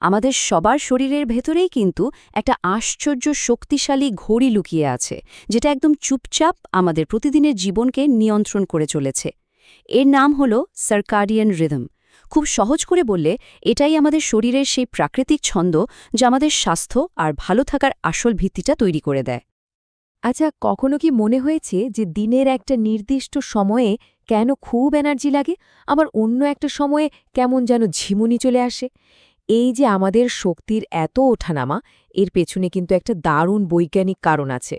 আমাদের সবার শরীরের ভেতরেই কিন্তু একটা আশ্চর্য শক্তিশালী ঘড়ি লুকিয়ে আছে, যেটা একদম চুপচাপ আমাদের প্রতিদিনের জীবনকে নিয়ন্ত্রণ করে চলেছে। এর নাম হল সার্কাডিয়ান রিদম। খুব সহজ করে বললে এটাই আমাদের শরীরের সেই প্রাকৃতিক ছন্দ, যা আমাদের স্বাস্থ্য আর ভালো থাকার আসল ভিত্তিটা তৈরি করে দেয়। আচ্ছা, কখনো কি মনে হয়েছে যে দিনের একটা নির্দিষ্ট সময়ে কেন খুব এনার্জি লাগে, আবার অন্য একটা সময়ে কেমন যেন ঝিমুনি চলে আসে? এই যে আমাদের শক্তির এত ওঠানামা, এর পেছনে কিন্তু একটা দারুণ বৈজ্ঞানিক কারণ আছে।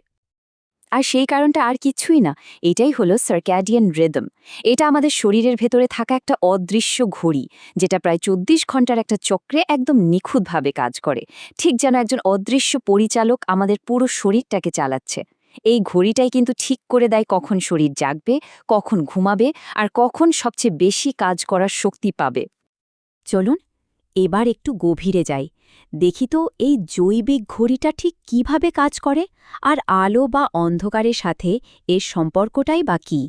আর সেই কারণটা আর কিছুই না, এটাই হলো সার্ক্যাডিয়ান রিদম। এটা আমাদের শরীরের ভেতরে থাকা একটা অদৃশ্য ঘড়ি, যেটা প্রায় ২৪ ঘন্টার একটা চক্রে একদম নিখুঁতভাবে কাজ করে, ঠিক যেন একজন অদৃশ্য পরিচালক আমাদের পুরো শরীরটাকে চালাচ্ছে। এই ঘড়িটাই কিন্তু ঠিক করে দেয় কখন শরীর জাগবে, কখন ঘুমাবে, আর কখন সবচেয়ে বেশি কাজ করার শক্তি পাবে। চলুন এবার একটু গভীরে যাই, দেখি তো এই জৈবিক ঘড়িটা ঠিক কিভাবে কাজ করে, আর আলো বা অন্ধকারের সাথে এর সম্পর্কটাই বা কী।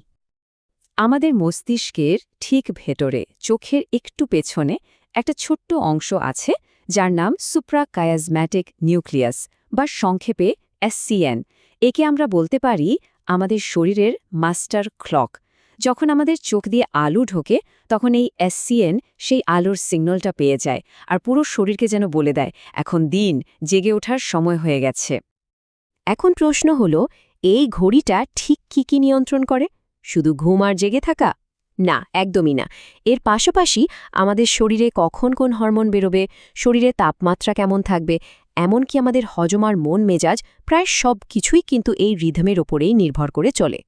আমাদের মস্তিষ্কের ঠিক ভেতরে, চোখের একটু পেছনে একটা ছোট্ট অংশ আছে, যার নাম সুপ্রাকায়াজম্যাটিক নিউক্লিয়াস, বা সংক্ষেপে এসসিএন। একে আমরা বলতে পারি আমাদের শরীরের মাস্টার ক্লক। যখন আমাদের চোখ দিয়ে আলো ঢোকে, তখন এই এসসিএন সেই আলোর সিগন্যালটা পেয়ে যায়, আর পুরো শরীরকে যেন বলে দেয় এখন দিন জেগে ওঠার সময় হয়ে গেছে। এখন প্রশ্ন হল, এই ঘড়িটা ঠিক কি নিয়ন্ত্রণ করে? শুধু ঘুম আর জেগে থাকা? না, একদমই না। এর পাশাপাশি আমাদের শরীরে কখন কোন হরমোন বেরোবে, শরীরে তাপমাত্রা কেমন থাকবে, এমনকি আমাদের হজম আর মন মেজাজ, প্রায় সব কিছুই কিন্তু এই রিদমের ওপরেই নির্ভর করে চলে।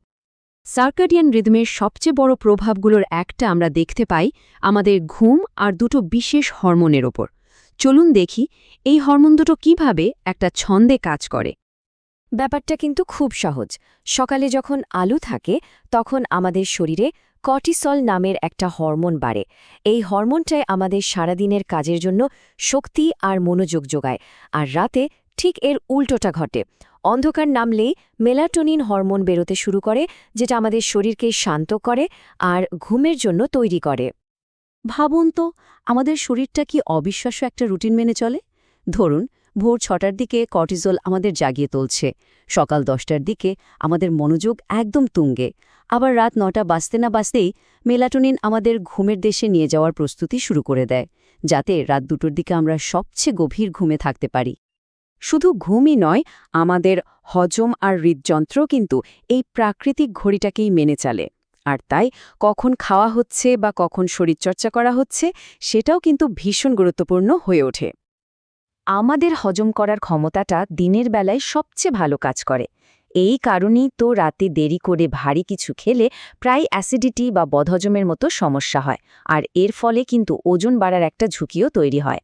সার্কাডিয়ান রিদমের সবচেয়ে বড় প্রভাবগুলোর একটা আমরা দেখতে পাই আমাদের ঘুম আর দুটো বিশেষ হরমোনের ওপর। চলুন দেখি এই হরমোন দুটো কিভাবে একটা ছন্দে কাজ করে। ব্যাপারটা কিন্তু খুব সহজ। সকালে যখন আলো থাকে, তখন আমাদের শরীরে কর্টিসল নামের একটা হরমোন বাড়ে। এই হরমোনটাই আমাদের সারাদিনের কাজের জন্য শক্তি আর মনোযোগ যোগায়। আর রাতে ঠিক এর উল্টোটা ঘটে। অন্ধকার নামলেই মেলাটোনিন হরমোন বেরোতে শুরু করে, যেটা আমাদের শরীরকে শান্ত করে আর ঘুমের জন্য তৈরি করে। ভাবুন তো, আমাদের শরীরটা কি অবিশ্বাস্য একটা রুটিন মেনে চলে। ধরুন, ভোর ৬টার দিকে কর্টিজল আমাদের জাগিয়ে তুলছে, সকাল ১০টার দিকে আমাদের মনোযোগ একদম তুঙ্গে, আবার রাত ৯টা বাজতে না বাজতেই মেলাটোনিন আমাদের ঘুমের দেশে নিয়ে যাওয়ার প্রস্তুতি শুরু করে দেয়, যাতে রাত ২টোর দিকে আমরা সবচেয়ে গভীর ঘুমে থাকতে পারি। শুধু ঘুমই নয়, আমাদের হজম আর হৃদযন্ত্রও কিন্তু এই প্রাকৃতিক ঘড়িটাকেই মেনে চলে। আর তাই কখন খাওয়া হচ্ছে বা কখন শরীরচর্চা করা হচ্ছে, সেটাও কিন্তু ভীষণ গুরুত্বপূর্ণ হয়ে ওঠে। আমাদের হজম করার ক্ষমতাটা দিনের বেলায় সবচেয়ে ভালো কাজ করে। এই কারণেই তো রাতে দেরি করে ভারী কিছু খেলে প্রায় অ্যাসিডিটি বা বদহজমের মতো সমস্যা হয়, আর এর ফলে কিন্তু ওজন বাড়ার একটা ঝুঁকিও তৈরি হয়।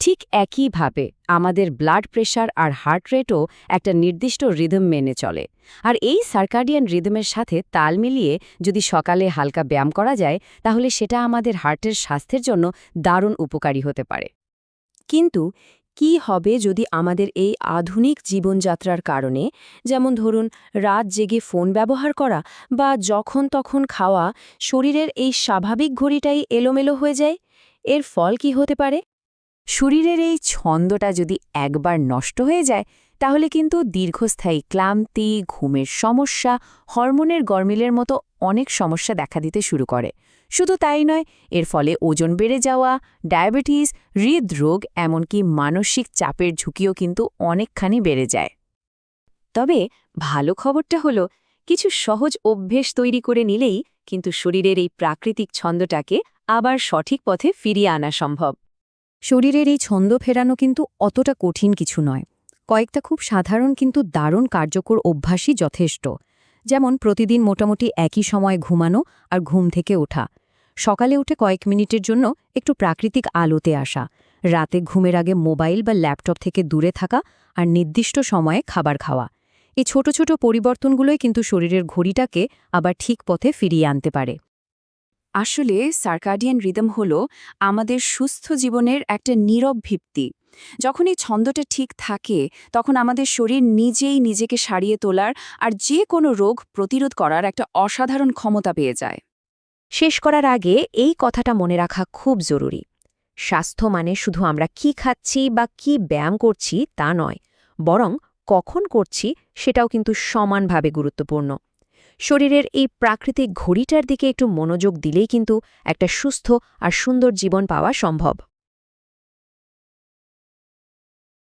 ঠিক একইভাবে আমাদের ব্লাড প্রেশার আর হার্ট রেটও একটা নির্দিষ্ট রিদম মেনে চলে। আর এই সার্কাডিয়ান রিদমের সাথে তাল মিলিয়ে যদি সকালে হালকা ব্যায়াম করা যায়, তাহলে সেটা আমাদের হার্টের স্বাস্থ্যের জন্য দারুণ উপকারী হতে পারে। কিন্তু কি হবে যদি আমাদের এই আধুনিক জীবনযাত্রার কারণে, যেমন ধরুন রাত জেগে ফোন ব্যবহার করা বা যখন তখন খাওয়া, শরীরের এই স্বাভাবিক ঘড়িটাই এলোমেলো হয়ে যায়? এর ফল কি হতে পারে? শরীরের এই ছন্দটা যদি একবার নষ্ট হয়ে যায়, তাহলে কিন্তু দীর্ঘস্থায়ী ক্লান্তি, ঘুমের সমস্যা, হরমোনের গরমিলের মতো অনেক সমস্যা দেখা দিতে শুরু করে। শুধু তাই নয়, এর ফলে ওজন বেড়ে যাওয়া, ডায়াবেটিস, হৃদরোগ, এমনকি মানসিক চাপের ঝুঁকিও কিন্তু অনেকখানি বেড়ে যায়। তবে ভালো খবরটা হলো, কিছু সহজ অভ্যেস তৈরি করে নিলেই কিন্তু শরীরের এই প্রাকৃতিক ছন্দটাকে আবার সঠিক পথে ফিরিয়ে আনা সম্ভব। শরীরের এই ছন্দ ফেরানো কিন্তু অতটা কঠিন কিছু নয়। কয়েকটা খুব সাধারণ কিন্তু দারুণ কার্যকর অভ্যাসই যথেষ্ট। যেমন প্রতিদিন মোটামুটি একই সময় ঘুমানো আর ঘুম থেকে ওঠা, সকালে উঠে কয়েক মিনিটের জন্য একটু প্রাকৃতিক আলোতে আসা, রাতে ঘুমের আগে মোবাইল বা ল্যাপটপ থেকে দূরে থাকা, আর নির্দিষ্ট সময়ে খাবার খাওয়া। এই ছোট ছোট পরিবর্তনগুলোই কিন্তু শরীরের ঘড়িটাকে আবার ঠিক পথে ফিরিয়ে আনতে পারে। আসলে সার্কাডিয়ান রিদম হল আমাদের সুস্থ জীবনের একটা নীরব ভিত্তি। যখন এই ছন্দটা ঠিক থাকে, তখন আমাদের শরীর নিজেই নিজেকে সারিয়ে তোলার আর যে কোনো রোগ প্রতিরোধ করার একটা অসাধারণ ক্ষমতা পেয়ে যায়। শেষ করার আগে এই কথাটা মনে রাখা খুব জরুরি। স্বাস্থ্য মানে শুধু আমরা কি খাচ্ছি বা কি ব্যায়াম করছি তা নয়, বরং কখন করছি সেটাও কিন্তু সমানভাবে গুরুত্বপূর্ণ। শরীরের এই প্রাকৃতিক ঘড়িটার দিকে একটু মনোযোগ দিলেই কিন্তু একটা সুস্থ আর সুন্দর জীবন পাওয়া সম্ভব।